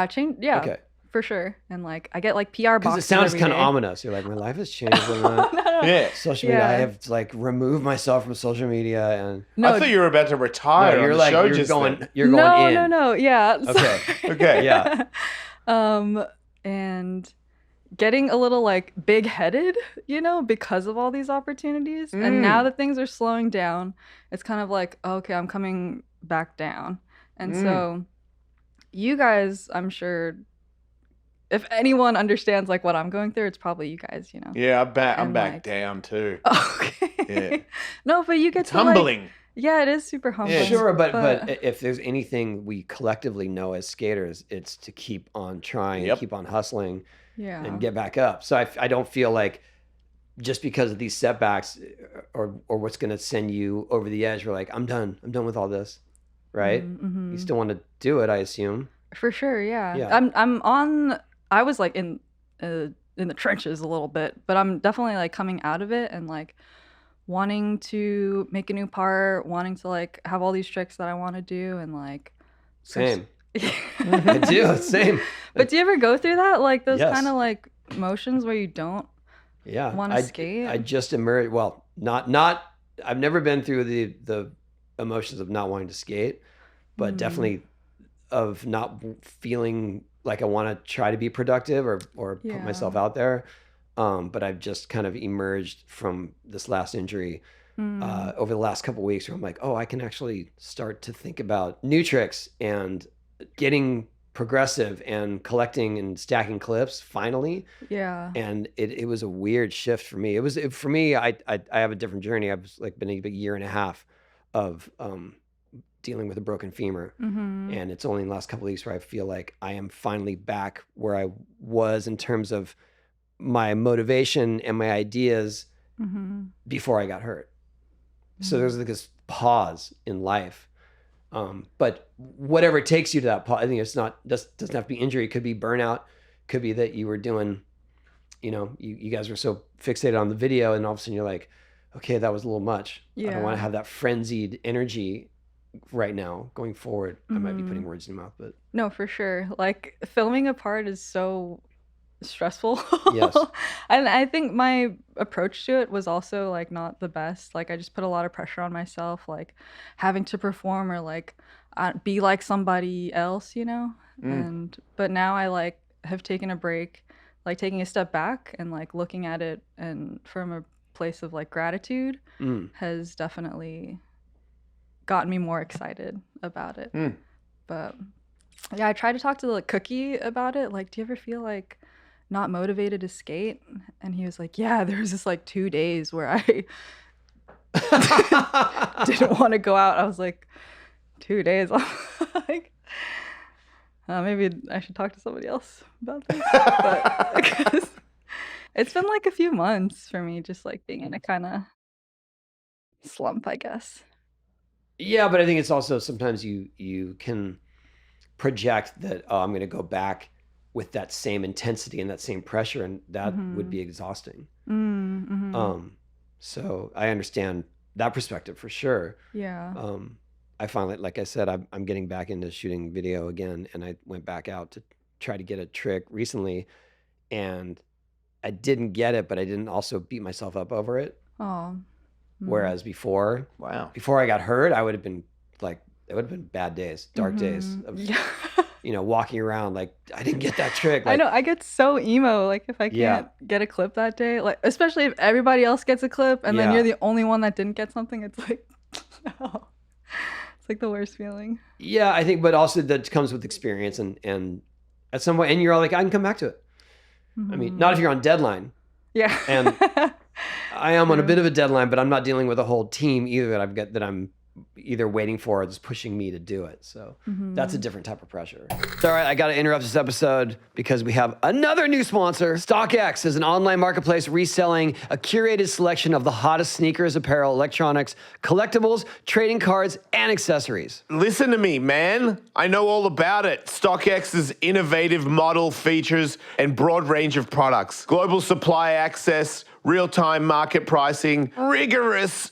change, Okay. for sure. And like I get like PR Because it boxes sounds every kind of day. ominous. You're like, my life has changed a lot. No. Yeah. Social media. I Yeah. have like removed myself from social media, and No, I thought you were about to retire. no, you're on the like show you're just going. then. You're going in. No. Yeah. Okay. Okay. Yeah. And getting a little like big-headed, you know, because of all these opportunities. And now that things are slowing down, it's kind of like, okay, I'm coming back down. And so you guys, I'm sure if anyone understands like what I'm going through, it's probably you guys, you know. Yeah, I'm back. I'm And, back like- down too. Okay. Yeah. No, but you get It's to like- humbling. yeah, it is super humbling. Sure, but if there's anything we collectively know as skaters, it's to keep on trying, Yep. keep on hustling, yeah. and get back up. So I don't feel like just because of these setbacks or what's going to send you over the edge, we're like, I'm done with all this, right? Mhm. You still want to do it, I assume. For sure, yeah. Yeah. I was like in in the trenches a little bit, but I'm definitely like coming out of it and like wanting to make a new part, wanting to like have all these tricks that I want to do and like Same. I do. Same. But do you ever go through that? Like those Yes. kind of like motions where you don't Yeah. want to skate? I just emerged. Well, not. I've never been through the emotions of not wanting to skate, but definitely of not feeling like I want to try to be productive or put myself out there. But I've just kind of emerged from this last injury over the last couple of weeks where I'm like, oh, I can actually start to think about new tricks and getting progressive and collecting and stacking clips finally. Yeah. And it was a weird shift for me. For me, I have a different journey. I've like been a year and a half of dealing with a broken femur. And it's only in the last couple of weeks where I feel like I am finally back where I was in terms of my motivation and my ideas before I got hurt. So there's like this pause in life. But whatever takes you to that pause, I think it's not, doesn't have to be injury. It could be burnout. Could be that you were doing, you guys were so fixated on the video and all of a sudden you're like, okay, that was a little much. I don't want to have that frenzied energy right now going forward. I might be putting words in your mouth, but no, for sure. Like filming a part is so stressful. Yes. And I think my approach to it was also like not the best. Like I just put a lot of pressure on myself, like having to perform or like be like somebody else, but now I like have taken a break, like taking a step back and like looking at it and from a place of like gratitude has definitely gotten me more excited about it. But yeah, I tried to talk to the Cookie about it. Like, do you ever feel like not motivated to skate? And he was like, yeah, there was this like 2 days where I didn't want to go out. I was like, 2 days. Like, maybe I should talk to somebody else about this. But because it's been like a few months for me just like being in a kind of slump, I guess. yeah, but I think it's also sometimes you can project that, oh, I'm going to go back with that same intensity and that same pressure, and that would be exhausting. So I understand that perspective for sure. Yeah. I finally, like I said, I'm getting back into shooting video again, and I went back out to try to get a trick recently, and I didn't get it, but I didn't also beat myself up over it. Oh. Whereas before I got hurt, I would have been like, it would have been bad days, dark days of, walking around like I didn't get that trick. Like, I know, I get so emo like if I can't get a clip that day, like especially if everybody else gets a clip and then you're the only one that didn't get something. It's like, no. It's like the worst feeling. Yeah, I think, but also that comes with experience and at some point, and you're all like, I can come back to it. I mean, not if you're on deadline. Yeah. And I am on a bit of a deadline, but I'm not dealing with a whole team either that I'm either waiting for or just pushing me to do it. So that's a different type of pressure. All right, I got to interrupt this episode because we have another new sponsor. StockX is an online marketplace reselling a curated selection of the hottest sneakers, apparel, electronics, collectibles, trading cards, and accessories. Listen to me, man. I know all about it. StockX's innovative model features and broad range of products. Global supply access, real-time market pricing, rigorous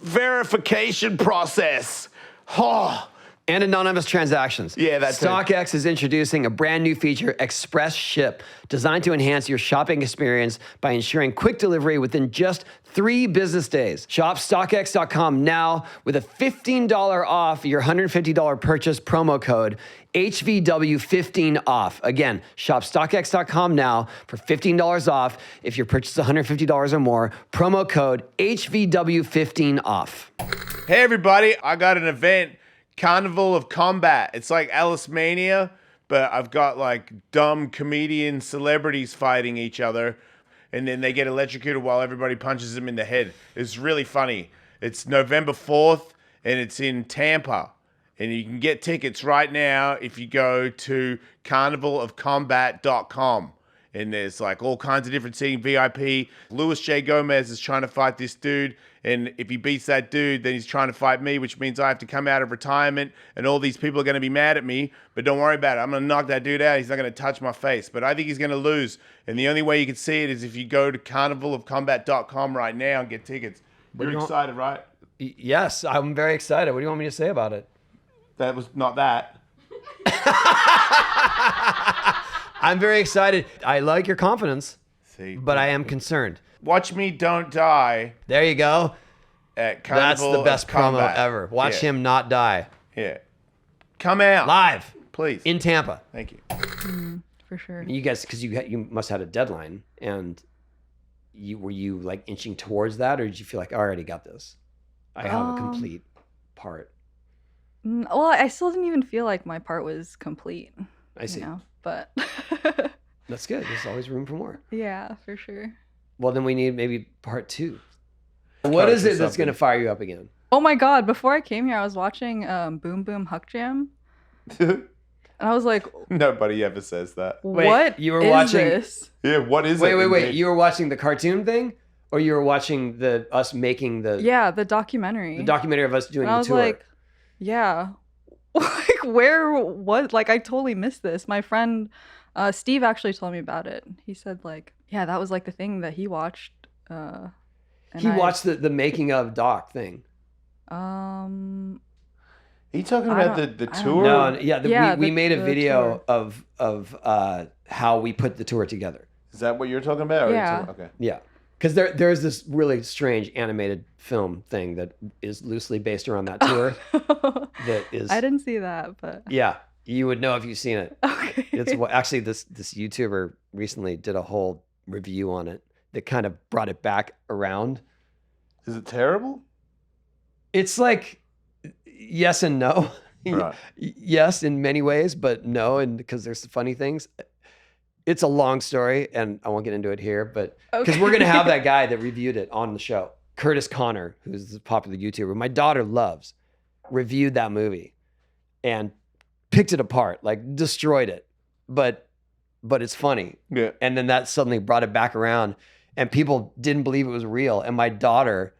verification process. Oh. And anonymous transactions. Yeah, that's it. StockX is introducing a brand new feature, Express Ship, designed to enhance your shopping experience by ensuring quick delivery within just 3 business days. Shop StockX.com now with a $15 off your $150 purchase promo code HVW15 off. Again, shop StockX.com now for $15 off if your purchase is $150 or more. Promo code HVW15 off. Hey everybody, I got an event, Carnival of Combat. It's like Ellis Mania, but I've got like dumb comedian celebrities fighting each other, and then they get electrocuted while everybody punches them in the head. It's really funny. It's November 4th, and it's in Tampa. And you can get tickets right now if you go to carnivalofcombat.com. and there's like all kinds of different seating, VIP. Luis J. Gomez is trying to fight this dude, and if he beats that dude, then he's trying to fight me, which means I have to come out of retirement, and all these people are going to be mad at me, but don't worry about it. I'm going to knock that dude out. He's not going to touch my face, but I think he's going to lose, and the only way you can see it is if you go to carnivalofcombat.com right now and get tickets. You're excited, right? Yes, I'm very excited. What do you want me to say about it? That was not that. I'm very excited. I like your confidence, See, but I am concerned. Watch me don't die There you go. at That's Carnival the best of promo Combat. ever. Watch Yeah. him not die. Yeah. Come out. Live Please. in Tampa. Thank you. For sure. You guys, because you must have had a deadline, and were you like inching towards that, or did you feel like I already got this? I have a complete part. Well, I still didn't even feel like my part was complete. I see. You know, but That's good. There's always room for more. yeah, for sure. Well, then we need maybe part 2. What is it that's going to fire you up again? Oh my God! Before I came here, I was watching Boom Boom Huck Jam, and I was like, Nobody ever says that. Wait, "What you were is watching- this?" Yeah, what is it? Wait. indeed? You were watching the cartoon thing, or you were watching us making the Yeah, the documentary. the documentary of us doing And I the was tour? like, yeah. Like, where was, like, I totally missed this. My friend, Steve actually told me about it. He said, like, yeah, that was, like, the thing that he watched. And he watched the making of doc thing. Are you talking I about don't- the I don't tour? know. No, yeah, Yeah, we the- made a the video of how we put the tour together. Is that what you're talking about? Or are you Yeah. talking- okay. Yeah, because there's this really strange animated film thing that is loosely based around that tour. That is, I didn't see that, but yeah, you would know if you've seen it. okay. It's actually this YouTuber recently did a whole review on it that kind of brought it back around. Is it terrible? It's like yes and no. Right. Yes, in many ways, but no, and because there's funny things. It's a long story, and I won't get into it here, but because we're gonna have that guy that reviewed it on the show, Curtis Connor, who's a popular YouTuber. My daughter loves, reviewed that movie, and picked it apart, like destroyed it, but it's funny. Yeah. And then that suddenly brought it back around, and people didn't believe it was real. And my daughter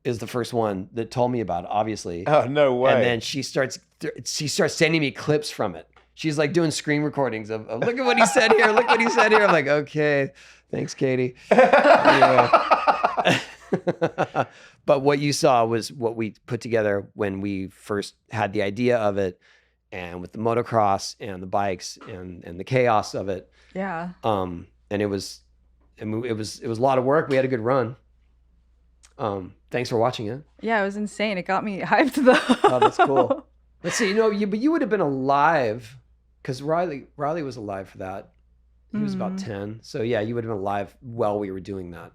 is the first one that told me about it, obviously. Oh, no way. And then she starts sending me clips from it. She's like doing screen recordings of look at what he said here, look what he said here. I'm like, okay, thanks, Katie. But what you saw was what we put together when we first had the idea of it, and with the motocross and the bikes and the chaos of it. Yeah. And it was a lot of work. We had a good run. Thanks for watching it. Yeah, it was insane. It got me hyped though. Oh, that's cool. Let's see. But you would have been alive because Riley was alive for that. He was about 10. So yeah, you would have been alive while we were doing that.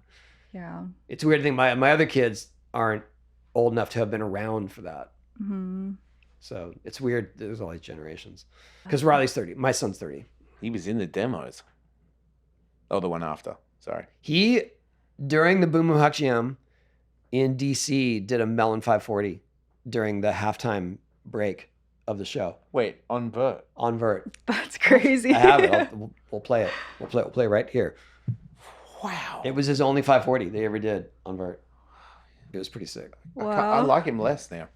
Yeah. It's a weird thing. My other kids aren't old enough to have been around for that. Mm-hmm. So it's weird. There's all these generations. Because Riley's 30. My son's 30. He was in the demos. Oh, the one after. Sorry. He, during the Boom Boom Huck Jam in DC, did a Melon 540 during the halftime break of the show. Wait, on Vert. On Vert. That's crazy. I have it. We'll play it. We'll play right here. Wow. It was his only 540 they ever did on Vert. It was pretty sick. I Wow. like him less now.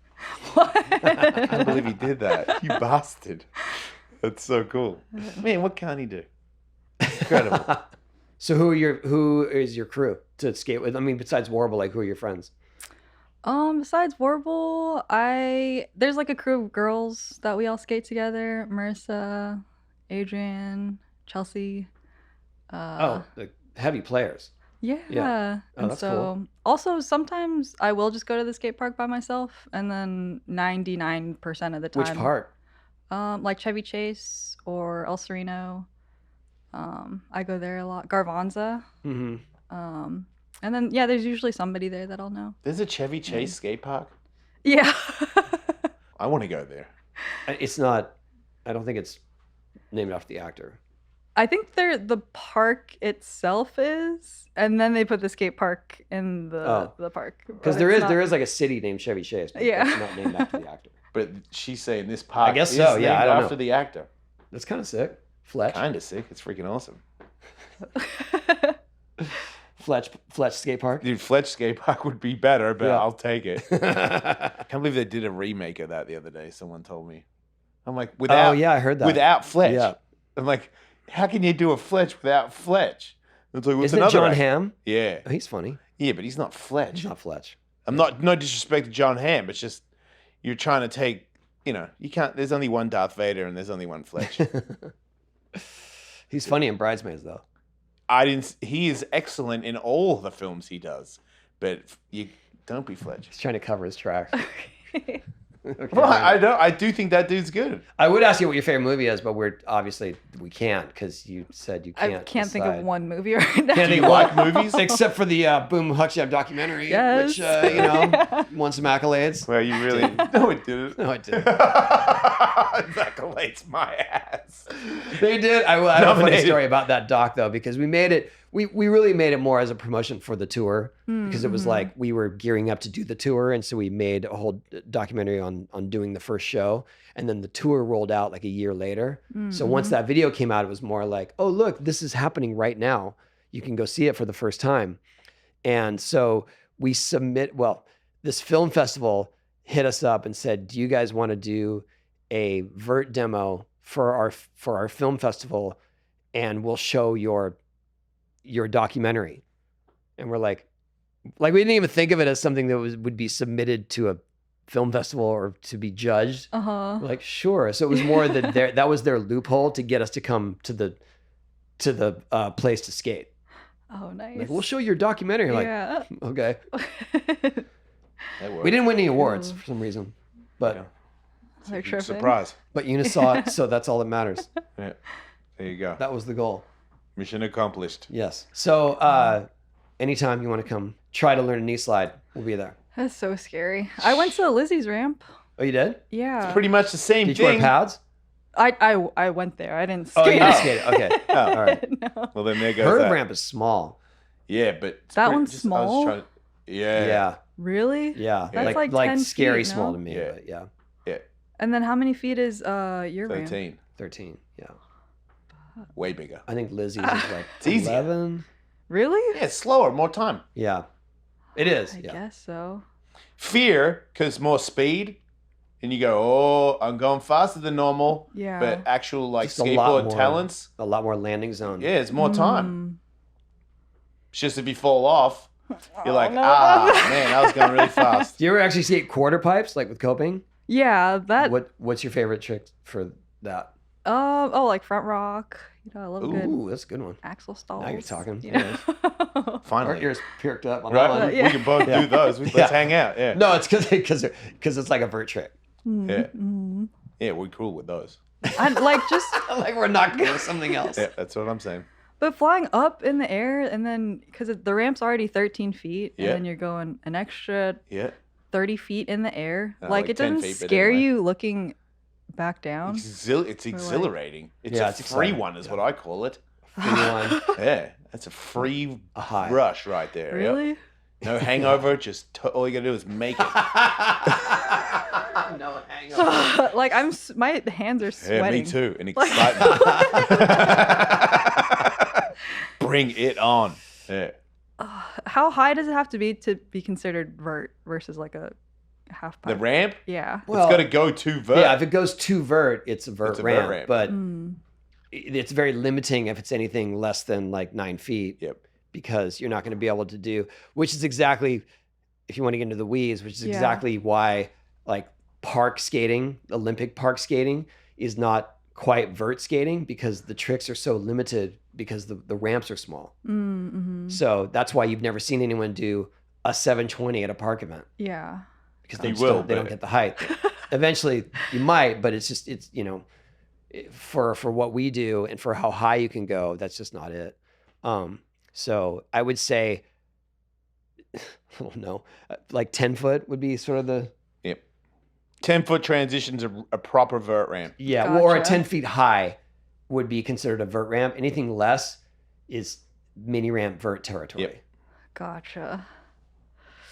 What? I can't believe he did that. You bastard. That's so cool. Man, what can he do? Incredible. So who is your crew to skate with? I mean, besides Warble, like who are your friends? Besides Warble, there's like a crew of girls that we all skate together. Marissa, Adrian, Chelsea. The heavy players. Yeah. Oh, And that's so cool. also sometimes I will just go to the skate park by myself, and then 99% of the time. Which part? Like Chevy Chase or El Sereno. I go there a lot. Garvanza. Mm-hmm. And then yeah, there's usually somebody there that I'll know. There's a Chevy Chase skate park. Yeah. I want to go there. It's not. I don't think it's named after the actor. I think the park itself is, and then they put the skate park in the park. Because but there it's is not- there is like a city named Chevy Chase, but Yeah. it's not named after the actor. But she's saying this park guess is so, yeah, named I don't after know. the actor. That's kind of sick. Fletch. Kind of sick. It's freaking awesome. Fletch skate park. Dude, Fletch Skate Park would be better, but Yeah. I'll take it. I can't believe they did a remake of that the other day. Someone told me. I'm like, without. Oh yeah, I heard that. Without Fletch. Yeah. I'm like, how can you do a Fletch without Fletch? It's like, what's Isn't it another John act? Hamm? Yeah. Oh, he's funny. Yeah, but he's not Fletch. He's not Fletch. I'm not, no disrespect to John Hamm, but it's just, you're trying to take, you can't, there's only one Darth Vader and there's only one Fletch. He's funny in Bridesmaids though. He is excellent in all the films he does, but you don't be Fletch. He's trying to cover his tracks. Okay. Okay, Well, anyway. I do think that dude's good. I would ask you what your favorite movie is, but we can't because you said you I can't. can't think decide. of one movie right now. Can't Do think you of like one. movies? Except for the Boom Huckshep documentary, which Yes. won some accolades. Well, you really no, it didn't. No, it didn't. Accolades my ass. They did. I have a funny Nominated. story about that doc though, because we made it. We really made it more as a promotion for the tour because it was like we were gearing up to do the tour, and so we made a whole documentary on doing the first show, and then the tour rolled out like a year later. So once that video came out, it was more like, oh look, this is happening right now. You can go see it for the first time, and so we this film festival hit us up and said, do you guys want to do a vert demo for our film festival, and we'll show your documentary? And we're like we didn't even think of it as something that would be submitted to a film festival or to be judged. Uh-huh. We're like, sure. So it was more that that was their loophole to get us to come to the place to skate. Oh, nice. Like, we'll show your documentary. Like, Yeah. okay. That worked. We didn't win any awards for some reason, but Yeah. They're tripping. Surprise. Eunice saw it, so that's all that matters. Yeah. There you go. That was the goal. Mission accomplished. Yes. So anytime you want to come try to learn a knee slide, we'll be there. That's so scary. I went to Lizzie's ramp. Oh, you did? Yeah. Pretty much the same Did you wear thing. pads? I went there. I didn't Oh, skate. you didn't skate it. Okay. Oh, All right. No. well, then there goes Her that. ramp is small. Yeah, but it's That pretty- one's I was small? trying to- yeah. Yeah. Really? Yeah. That's like like 10 scary feet, small no? to me, Yeah. but yeah. Yeah. And then how many feet is your ramp? 13. 13. Yeah. Way bigger. I think Lizzie's is like It's easier. 11. Really? Yeah, it's slower, more time. Yeah. It is. I Yeah. guess so. Fear, because more speed, and you go, oh, I'm going faster than normal. Yeah. But actual like Just a lot skateboard more. talents, A lot more landing zone. yeah, it's more time. Mm. It's just if you fall off, you're Oh, like, no. man, I was going really fast. Do you ever actually skate quarter pipes, like with coping? Yeah, that. What's your favorite trick for that? Like front rock. I love good Ooh, that's a good one. axle stalls. Now you're talking. You know? Our Finally. ears perked up on Right? that one. We Yeah. can both Yeah. do those. Let's Yeah. hang out. Yeah. No, it's because it's like a vert trick. Yeah. Mm. Yeah, we're cool with those. I like just, Like we're not good at something else. Yeah, that's what I'm saying. but flying up in the air and then because the ramp's already 13 feet, Yeah. and then you're going an extra Yeah. 30 feet in the air. Oh, Like like it 10 doesn't feet, but scare anyway. you looking back down. It's exhilarating. It's Yeah, a it's free exciting. one, is Yeah. what I call it. Free one, Yeah, that's a free a high. rush right there. Yep. Really? No hangover. Just all you gotta do is make it. No hangover. Like my hands are Yeah, sweating. me too. An Like- excitement. Bring it on. Yeah. How high does it have to be considered vert versus like a half pipe? The ramp. Yeah. Well, It's got to go to vert. yeah, if it goes to vert, it's a vert, It's a vert ramp, ramp. but Mm. it's very limiting if it's anything less than like 9 feet. Yep. Because you're not going to be able to do, which is exactly, if you want to get into the weeds, which is Yeah. exactly why like park skating, Olympic park skating is not quite vert skating because the tricks are so limited because the ramps are small. Mm-hmm. So that's why you've never seen anyone do a 720 at a park event Yeah. because they You just will, don't, they don't but- get the height. Eventually you might, but it's for what we do and for how high you can go, that's just not it. So I would say, I don't know, like 10 foot would be sort of the, 10-foot transitions a proper vert ramp. yeah, well, or a Gotcha. 10 feet high would be considered a vert ramp. Anything less is mini ramp vert territory. Yep. Gotcha.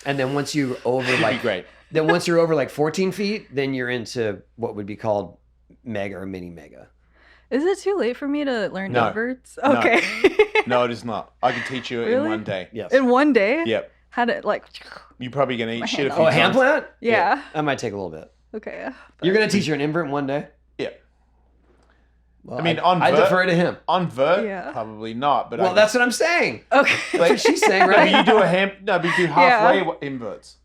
And then once you're over Should be like, great. then once you're over like 14 feet, then you're into what would be called mega or mini mega. Is it too late for me to learn No. inverts? No. Okay. No, it is not. I can teach you it in Really? one day. Yes. In one day? Yep. How to like? You're probably gonna My eat shit a hand few Oh, a hand times. plant? Yeah. That might take a little bit. Okay. You're gonna teach her an invert in one day? Yeah. Well, I mean, on I vert- defer to him. On vert, Yeah. probably not. But Well, that's what I'm saying. Okay. That's what she's saying, Maybe right? you do a but you do halfway inverts.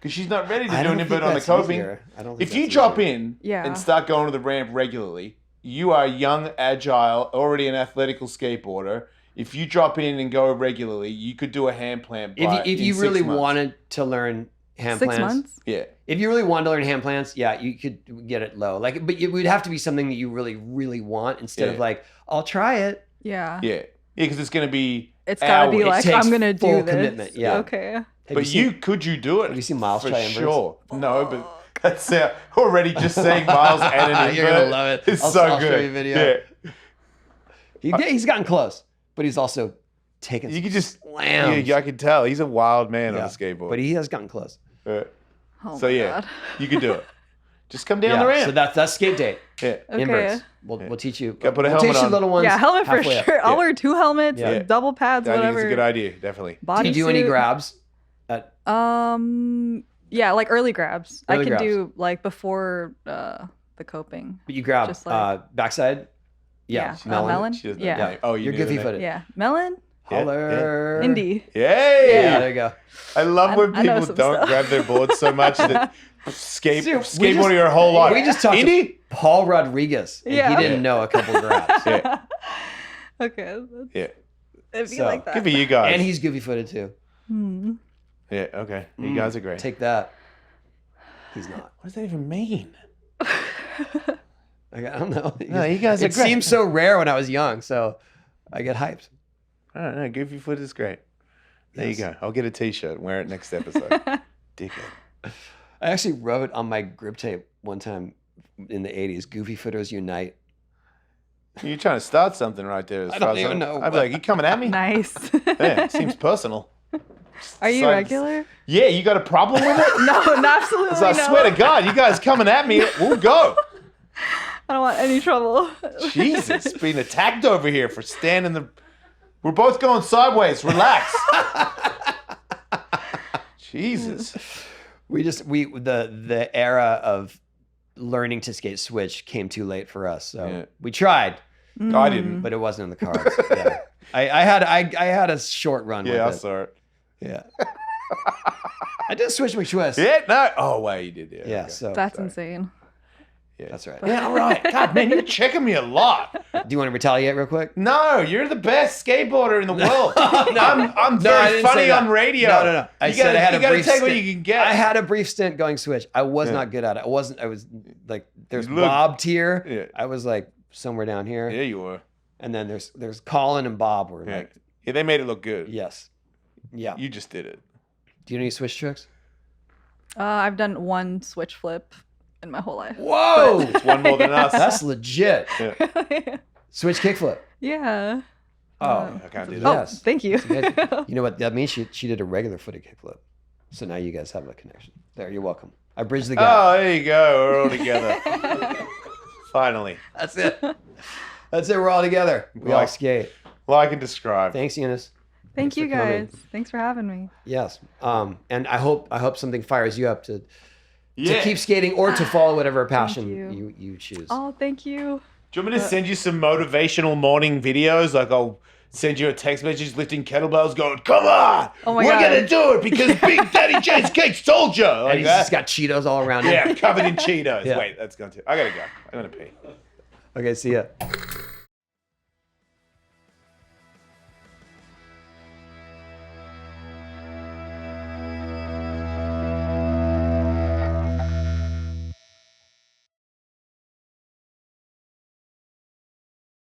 Because she's not ready to I do don't an think invert on the that's coping. easier. I don't think If you that's drop easier. in Yeah. and start going to the ramp regularly, you are a young, agile, already an athletic skateboarder. If you drop in and go regularly, you could do a hand plant by If in you 6 really months. wanted to learn hand 6 plants, months? Yeah. if you really wanted to learn hand plants, yeah, you could get it low. Like, but it would have to be something that you really, really want instead of Yeah. like, I'll try it. Yeah. Yeah. Yeah, because it's going to be It's gotta be hours. like, takes I'm gonna do full this. commitment, yeah. Okay. Have But seen- could you do it? Have you seen Miles for try inverts? sure. No, but that's already just saying Miles and an invert. You're gonna love it. It's I'll so show good. you a video. Yeah. he's gotten close, but he's also taken You could just slams. Yeah, I can tell. He's a wild man on Yeah. a skateboard. But he has gotten close. Yeah. Oh So my yeah, God. you could do it. Just come down Yeah, the ramp. so that's skate date. yeah. Okay. Inverts. We'll Yeah. teach you. Gotta put a we'll helmet teach you on. little ones. Yeah, helmet for halfway up. sure. I'll Yeah. wear 2 helmets, Yeah. double pads, I think whatever. it's a good idea. Definitely. Do you do any Bodysuit. grabs? Yeah, like early grabs. Early I can grabs. do like before the coping. But you grab Just like- backside. Yeah, Yeah. Melon? She doesn't Yeah. know the name. Oh, you You're knew the goofy name. footed. Yeah, melon, Yeah, Holler. indie. Yay! Yeah, there you go. I love when I know people some don't stuff. grab their boards so much that Dude, we skateboarding just- your whole life. We just talked to Indie? Paul Rodriguez, and Yeah. he didn't know a couple grabs. Yeah. Okay, Yeah. it'd be So, like that. Good for you guys. And he's goofy footed too. Hmm. Yeah, okay. You guys are great. Take that. He's not. What does that even mean? I don't know. No, you guys are It great. seemed so rare when I was young, so I get hyped. I don't know. Goofy foot is great. There Yes. you go. I'll get a t-shirt and wear it next episode. Dickhead. I actually wrote on my grip tape one time in the 80s, Goofy Footers Unite. You're trying to start something right there. As I far don't as even know I'd be what- like, you coming at me? Nice. Yeah, seems personal. Are you So- regular? Yeah, you got a problem with it? No, absolutely 'Cause I no. swear to God, you guys coming at me, we'll go. I don't want any trouble. Jesus, being attacked over here for standing the. We're both going sideways. Relax. Jesus. The era of learning to skate switch came too late for us. So Yeah. we tried, I didn't. but it wasn't in the cards. Yeah. I had a short run Yeah, I with it. saw it. Yeah. I did switch McTwist. Yeah, no. Oh, wait, you did. Yeah. Yeah, okay. so That's Sorry. insane. Yeah. that's right. Yeah, all right. God, man, you're checking me a lot. Do you want to retaliate real quick? No, you're the best skateboarder in the world. I'm No, I very didn't funny say that. on radio. No. I You said gotta- I had you a gotta brief take what stint. you can get. I had a brief stint going switch. I was Yeah. not good at it. I was like, there's You look- Bob tier. Yeah. I was like somewhere down here. Yeah, you were. And then there's Colin and Bob were Yeah. like, Yeah, they made it look good. yes. Yeah. You just did it. Do you know any switch tricks? I've done one switch flip in my whole life. Whoa! It's one more than us. That's legit. Yeah. Switch kickflip. Yeah. Oh, I can't do Oh, that. yes. thank you. You know what that means? She did a regular footed kickflip. So now you guys have a connection. There, you're welcome. I bridged the gap. Oh, there you go. We're all together. Finally. That's it. That's it. We're all together. We all Like- skate. Like and describe. Thanks, Eunice. Thank you for coming. guys. Thanks for having me. Yes. And I hope something fires you up to Yeah. keep skating or to follow whatever passion you. you choose. Oh, thank you. Do you want me to send you some motivational morning videos? Like I'll send you a text message lifting kettlebells going, come on! Oh my we're God. going to do it because Big Daddy James Cakes told you! And Like he's that. just got Cheetos all around him. Yeah, covered in Cheetos. Yeah. Wait, that's going to... I got to go. I'm going to pee. Okay, see ya.